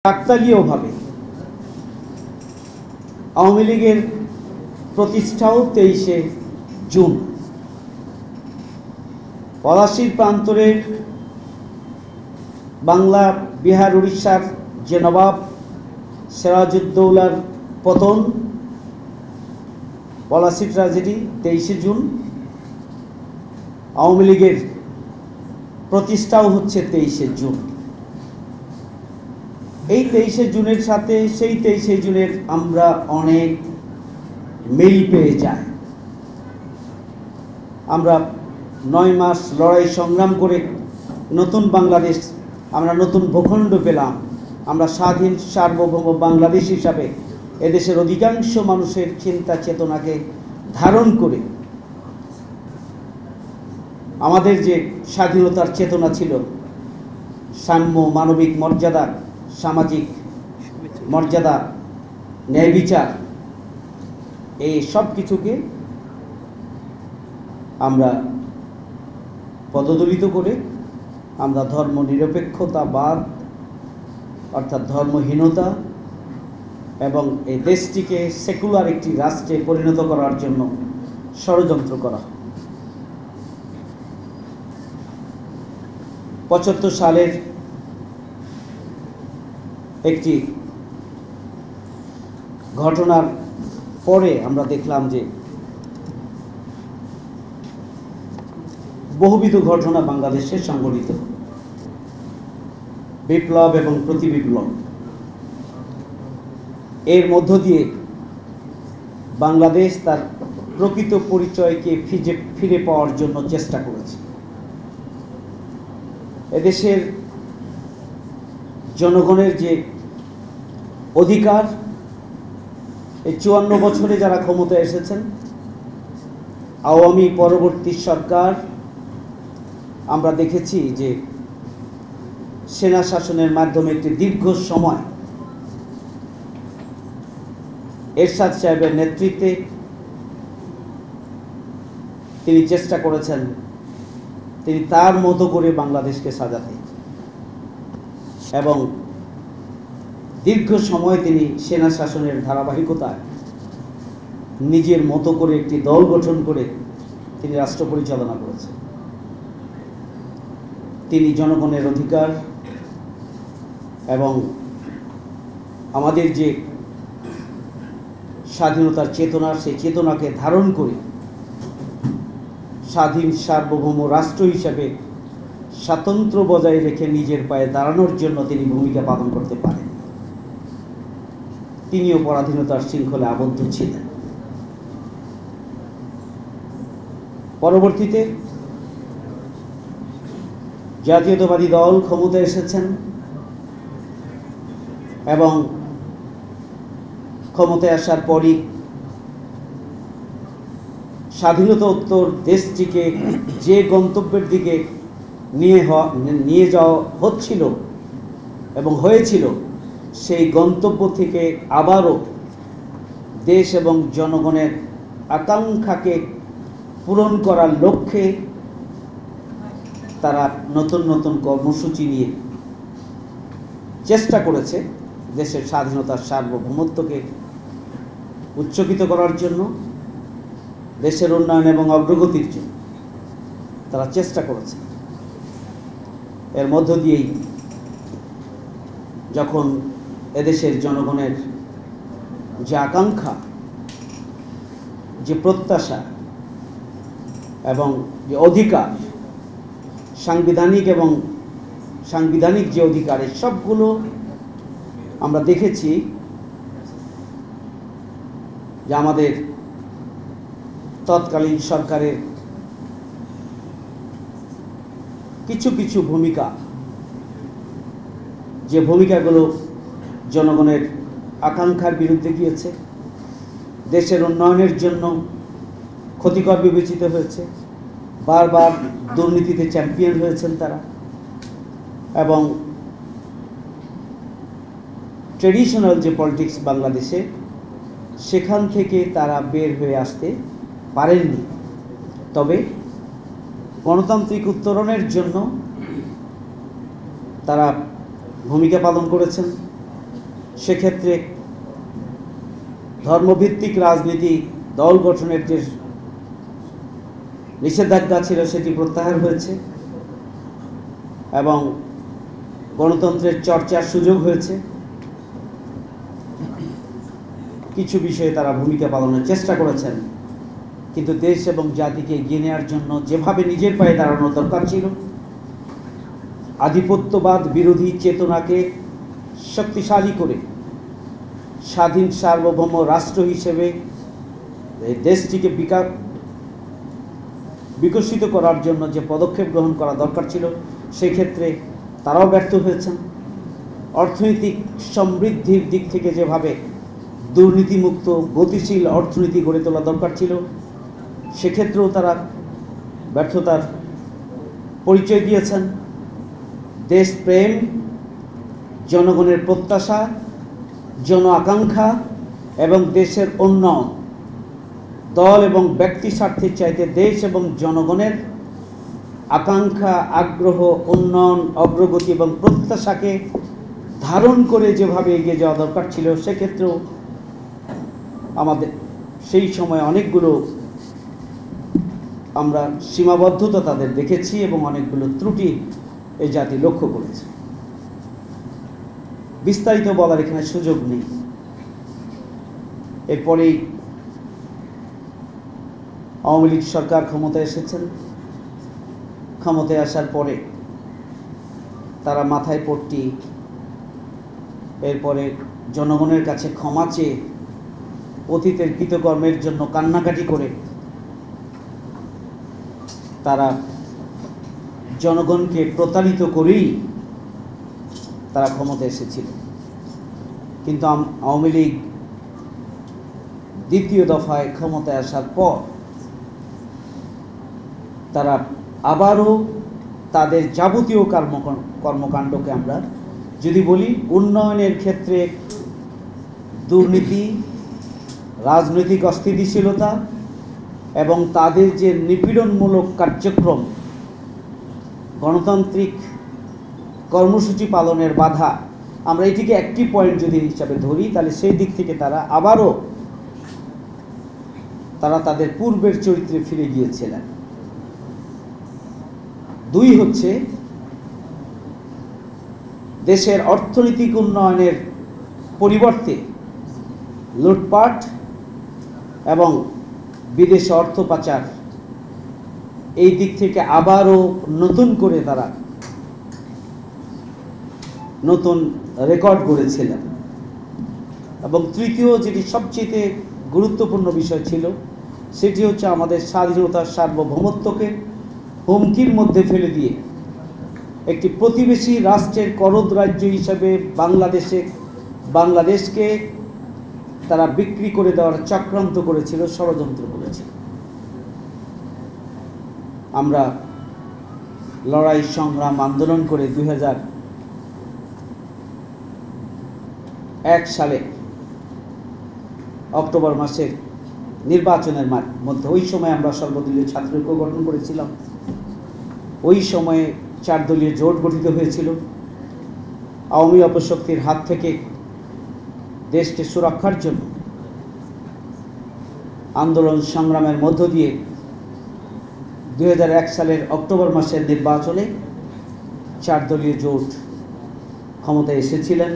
কাকতালীয়ভাবে আওয়ামী লীগের প্রতিষ্ঠাও 23শে জুন। পলাশীর প্রান্তরের বাংলা, বিহার, উড়িষ্যার যে নবাব সিরাজউদ্দৌলার পতন, পলাশী ট্র্যাজেডি 23শে জুন। আওয়ামী লীগের প্রতিষ্ঠাও হচ্ছে 23শে জুন। এই 23শে জুনের সাথে সেই 23শে জুনের আমরা অনেক মিল পেয়ে যাই। আমরা 9 মাস লড়াই সংগ্রাম করে নতুন বাংলাদেশ, আমরা নতুন ভূখণ্ড পেলাম। আমরা স্বাধীন সার্বভৌম বাংলাদেশ হিসাবে এদেশের অধিকাংশ মানুষের চিন্তা চেতনাকে ধারণ করে আমাদের যে স্বাধীনতার চেতনা ছিল, সাম্য, মানবিক মর্যাদা, সামাজিক মর্যাদা, ন্যায় বিচার, এই সব কিছুকে আমরা পদদলিত করে আমরা ধর্ম নিরপেক্ষতাবাদ অর্থাৎ ধর্মহীনতা এবং এই দেশটিকে সেকুলার একটি রাষ্ট্রে পরিণত করার জন্য ষড়যন্ত্র করা। 75 সালের একটি ঘটনার পরে আমরা দেখলাম যে বহুবিধ ঘটনা বাংলাদেশে সংঘটিত, বিপ্লব এবং প্রতিবিপ্লব। এর মধ্য দিয়ে বাংলাদেশ তার প্রকৃত পরিচয়কে ফিরে পাওয়ার জন্য চেষ্টা করেছে। এদেশের জনগণের যে অধিকার, এই 54 বছরে যারা ক্ষমতায় এসেছেন, আওয়ামী পরবর্তী সরকার, আমরা দেখেছি যে সেনা শাসনের মাধ্যমে একটি দীর্ঘ সময় এরশাদ সাহেবের নেতৃত্বে তিনি চেষ্টা করেছেন তিনি তার মতো করে বাংলাদেশকে সাজাতে, এবং দীর্ঘ সময় তিনি সেনা শাসনের ধারাবাহিকতায় নিজের মতো করে একটি দল গঠন করে তিনি রাষ্ট্র পরিচালনা করেছেন। তিনি জনগণের অধিকার এবং আমাদের যে স্বাধীনতার চেতনা, সেই চেতনাকে ধারণ করে স্বাধীন সার্বভৌম রাষ্ট্র হিসাবে স্বাতন্ত্র্য বজায় রেখে নিজের পায়ে দাঁড়ানোর জন্য তিনি ভূমিকা পালন করতে পারেন। তিনিও পরাধীনতার শৃঙ্খলে আবদ্ধ ছিলেন। পরবর্তীতে জাতীয়তাবাদী দল ক্ষমতায় এসেছেন এবং ক্ষমতায় আসার পরই স্বাধীনতোত্তর দেশটিকে যে গন্তব্যের দিকে নিয়ে যাওয়া হচ্ছিল এবং হয়েছিল, সেই গন্তব্য থেকে আবারও দেশ এবং জনগণের আকাঙ্ক্ষাকে পূরণ করার লক্ষ্যে তারা নতুন নতুন কর্মসূচি নিয়ে চেষ্টা করেছে দেশের স্বাধীনতার সার্বভৌমত্বকে উচ্চকিত করার জন্য, দেশের উন্নয়ন এবং অগ্রগতির জন্য তারা চেষ্টা করেছে। এর মধ্য দিয়েই যখন এদেশের জনগণের যে আকাঙ্ক্ষা, যে প্রত্যাশা এবং যে অধিকার, সাংবিধানিক যে অধিকার, এই সবগুলো আমরা দেখেছি যে আমাদের তৎকালীন সরকারের কিছু কিছু ভূমিকা, যে ভূমিকাগুলো জনগণের আকাঙ্ক্ষার বিরুদ্ধে গিয়েছে, দেশের উন্নয়নের জন্য ক্ষতিকর বিবেচিত হয়েছে, বারবার দুর্নীতিতে চ্যাম্পিয়ন হয়েছেন তারা, এবং ট্রেডিশনাল যে পলিটিক্স বাংলাদেশে, সেখান থেকে তারা বের হয়ে আসতে পারেননি। তবে গণতান্ত্রিক উত্তরণের জন্য তারা ভূমিকা পালন করেছেন। সেক্ষেত্রে ধর্মভিত্তিক রাজনীতি দল গঠনের যে নিষেধাজ্ঞা ছিল সেটি প্রত্যাহার হয়েছে এবং গণতন্ত্রের চর্চার সুযোগ হয়েছে। কিছু বিষয়ে তারা ভূমিকা পালনের চেষ্টা করেছেন, কিন্তু দেশ এবং জাতিকে এগিয়ে নেওয়ার জন্য যেভাবে নিজের পায়ে দাঁড়ানো দরকার ছিল, আধিপত্যবাদ বিরোধী চেতনাকে শক্তিশালী করে স্বাধীন সার্বভৌম রাষ্ট্র হিসেবে এই দেশটিকে বিকশিত করার জন্য যে পদক্ষেপ গ্রহণ করা দরকার ছিল, সেক্ষেত্রে তারাও ব্যর্থ হয়েছেন। অর্থনৈতিক সমৃদ্ধির দিক থেকে যেভাবে দুর্নীতিমুক্ত গতিশীল অর্থনীতি গড়ে তোলা দরকার ছিল, সেক্ষেত্রেও তারা ব্যর্থতার পরিচয় দিয়েছেন। দেশপ্রেম, জনগণের প্রত্যাশা, জন আকাঙ্ক্ষা এবং দেশের উন্নয়ন, দল এবং ব্যক্তি স্বার্থের চাইতে দেশ এবং জনগণের আকাঙ্ক্ষা, আগ্রহ, উন্নয়ন, অগ্রগতি এবং প্রত্যাশাকে ধারণ করে যেভাবে এগিয়ে যাওয়া দরকার ছিল, সেক্ষেত্রেও আমাদের সেই সময় অনেকগুলো আমরা সীমাবদ্ধতা তাদের দেখেছি এবং অনেকগুলো ত্রুটি এই জাতি লক্ষ্য করেছে। বিস্তারিত বলার এখানে সুযোগ নেই। এরপরেই আওয়ামী লীগ সরকার ক্ষমতায় এসেছেন। ক্ষমতায় আসার পরে তারা মাথায় পট্টি, এরপরে জনগণের কাছে ক্ষমা চেয়ে অতীতের কৃতকর্মের জন্য কান্নাকাটি করে তারা জনগণকে প্রতারিত করেই তারা ক্ষমতায় এসেছিল। কিন্তু আওয়ামী লীগ দ্বিতীয় দফায় ক্ষমতায় আসার পর তারা আবারও তাদের যাবতীয় কর্মকাণ্ডকে আমরা যদি বলি, উন্নয়নের ক্ষেত্রে দুর্নীতি, রাজনৈতিক অস্থিতিশীলতা এবং তাদের যে নিপীড়নমূলক কার্যক্রম, গণতান্ত্রিক কর্মসূচি পালনের বাধা, আমরা এটিকে একটি পয়েন্ট যদি হিসাবে ধরি, তাহলে সেই দিক থেকে তারা আবারও তাদের পূর্বের চরিত্রে ফিরে গিয়েছিলেন। দুই হচ্ছে দেশের অর্থনৈতিক উন্নয়নের পরিবর্তে লুটপাট এবং বিদেশে অর্থ পাচার, এই দিক থেকে আবারও নতুন করে তারা নতুন রেকর্ড গড়েছিলেন। এবং তৃতীয় যেটি সবচেয়ে গুরুত্বপূর্ণ বিষয় ছিল, সেটি হচ্ছে আমাদের স্বাধীনতার সার্বভৌমত্বকে হুমকির মধ্যে ফেলে দিয়ে একটি প্রতিবেশী রাষ্ট্রের করদ রাজ্য হিসেবে বাংলাদেশকে তারা বিক্রি করে দেওয়ার চক্রান্ত করেছিল, ষড়যন্ত্র করেছিল। আমরা লড়াই, সংগ্রাম, আন্দোলন করে 2001 সালে অক্টোবর মাসের নির্বাচনের মধ্যে, ওই সময় আমরা সর্বদলীয় ছাত্রঐক্য গঠন করেছিলাম। ওই সময়ে 4 দলীয় জোট গঠিত হয়েছিল। আওয়ামী অপশক্তির হাত থেকে দেশকে সুরক্ষার জন্য আন্দোলন সংগ্রামের মধ্য দিয়ে 2001 সালের অক্টোবর মাসের নির্বাচনে 4 দলীয় জোট ক্ষমতায় এসেছিলেন।